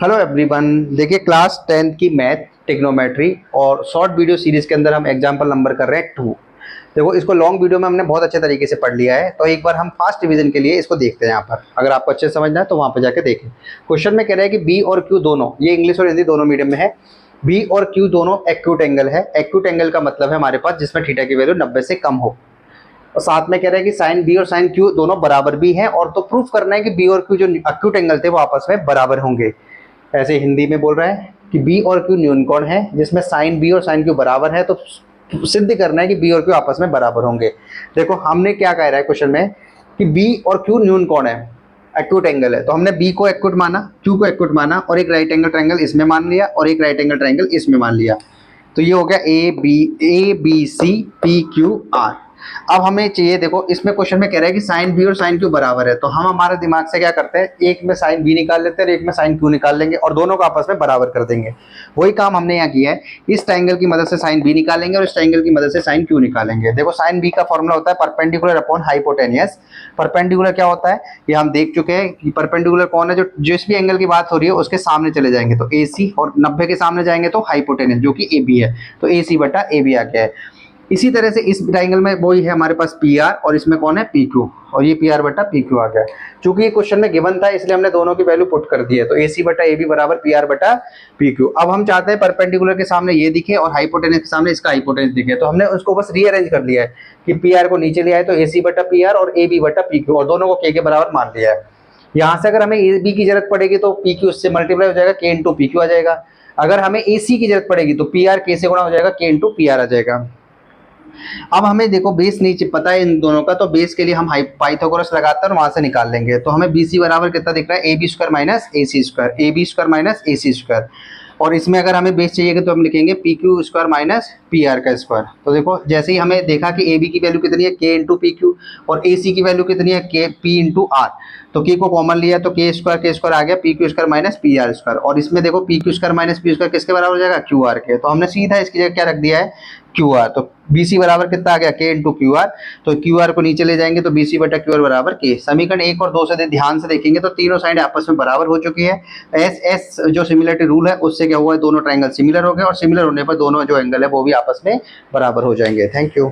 Hello everyone. देखिए class 10th की math trigonometry और शॉर्ट वीडियो सीरीज के अंदर हम एग्जांपल नंबर कर रहे हैं 2। देखो इसको लॉन्ग वीडियो में हमने बहुत अच्छे तरीके से पढ़ लिया है, तो एक बार हम फास्ट रिवीजन के लिए इसको देखते हैं। यहाँ पर अगर आपको अच्छे से समझना है तो वहाँ पर जाके देखें। क्वेश्चन में कह रहे हैं कि बी और क्यू दोनों, ये इंग्लिश और हिंदी दोनों मीडियम में है, बी और क्यू दोनों एक्यूट एंगल है। एक्यूट एंगल का मतलब है हमारे पास जिसमें थीटा की वैल्यू 90 से कम हो। और साथ में कह रहे हैं कि साइन बी और साइन क्यू दोनों बराबर भी हैं, और तो प्रूफ करना है कि बी और क्यू जो एक्यूट एंगल थे वो आपस में बराबर होंगे। ऐसे हिंदी में बोल रहा है कि बी और क्यू न्यून कोण है जिसमें साइन बी और साइन क्यू बराबर है, तो सिद्ध करना है कि बी और क्यू आपस में बराबर होंगे। देखो हमने क्या कह रहा है क्वेश्चन में कि बी और क्यू न्यून कोण है, एक्यूट एंगल है, तो हमने बी को एक्यूट माना, क्यू को एक्यूट माना, और एक राइट एंगल ट्रायंगल इसमें मान लिया और एक राइट एंगल ट्रायंगल इसमें मान लिया। तो ये हो गया A B C P Q R. अब हमें चाहिए, देखो इसमें क्वेश्चन में कह रहा है कि साइन बी और साइन क्यू बराबर है, तो हम हमारे दिमाग से क्या करते हैं, एक में साइन बी निकाल लेते हैं और एक में साइन क्यू निकाल लेंगे और दोनों को आपस में बराबर कर देंगे। वही काम हमने यहाँ किया है। इस ट्रायंगल की मदद से साइन बी निकालेंगे और इस ट्रायंगल की मदद से साइन क्यू निकालेंगे। देखो साइन बी का फॉर्मूला होता है परपेंडिकुलर अपॉन हाइपोटेनियस। परपेंडिकुलर क्या होता है ये हम देख चुके हैं कि परपेंडिकुलर कौन है, जो जिस भी एंगल की बात हो रही है उसके सामने चले जाएंगे तो ए सी, और 90 के सामने जाएंगे तो हाइपोटेनियस जो कि ए बी है, तो ए सी बटा ए बी आ गया है। इसी तरह से इस ट्रायंगल में वही है हमारे पास पी आर, और इसमें कौन है पी क्यू, और ये पी आर बटा पी क्यू आ गया। चूंकि ये क्वेश्चन में गिवन था इसलिए हमने दोनों की वैल्यू पुट कर दी है, तो ए सी बटा ए बी बराबर पी आर बटा पी क्यू। अब हम चाहते हैं परपेंडिकुलर के सामने ये दिखे और हाइपोटेनस के सामने इसका हाइपोटेनस दिखे, तो हमने उसको बस रीअरेंज कर लिया है कि पी आर को नीचे ले आए तो ए सी बटा पी आर और ए बी बटा पी क्यू, और दोनों को के बराबर मान लिया है। यहाँ से अगर हमें ए बी की जरूरत पड़ेगी तो पी क्यू उससे मल्टीप्लाई हो जाएगा, के इंटू पी क्यू आ जाएगा। अगर हमें ए सी की जरूरत पड़ेगी तो पी आर के से गुणा हो जाएगा, के इंटू पी आर आ जाएगा। अब हमें देखो बेस नहीं पता है इन दोनों का, तो बेस के लिए हम पाइथागोरस लगाते हैं और वहां से निकाल लेंगे। तो हमें बी सी बराबर कितना दिख रहा है, A B square minus A C square, A B square minus A C square. और इसमें अगर हमें बेस चाहिए तो हम लिखेंगे P Q square minus P R का स्क्वायर। तो देखो जैसे ही हमें देखा कि ए बी की वैल्यू कितनी है, के इंटू पी क्यू, और ए सी की वैल्यू कितनी है, के पी इंटू आर, तो के को कॉमन लिया तो के स्क्वायर आ गया P Q square minus P are square. और इसमें देखो P Q square minus P square किसके बराबर हो जाएगा, क्यू आर के, तो हमने सीधा इसकी जगह क्या रख दिया है, क्यू आर। तो बी सी बराबर कितना आ गया, के इंटू क्यू आर, तो क्यू आर को नीचे ले जाएंगे तो बी सी बटा क्यू आर बराबर के। समीकरण 1 और 2 से ध्यान से देखेंगे तो तीनों साइड आपस में बराबर हो चुकी है। एस एस जो सिमिलरिटी रूल है उससे क्या हुआ है, दोनों ट्रायंगल सिमिलर हो गए, और सिमिलर होने पर दोनों जो एंगल है वो भी आपस में बराबर हो जाएंगे। Thank you.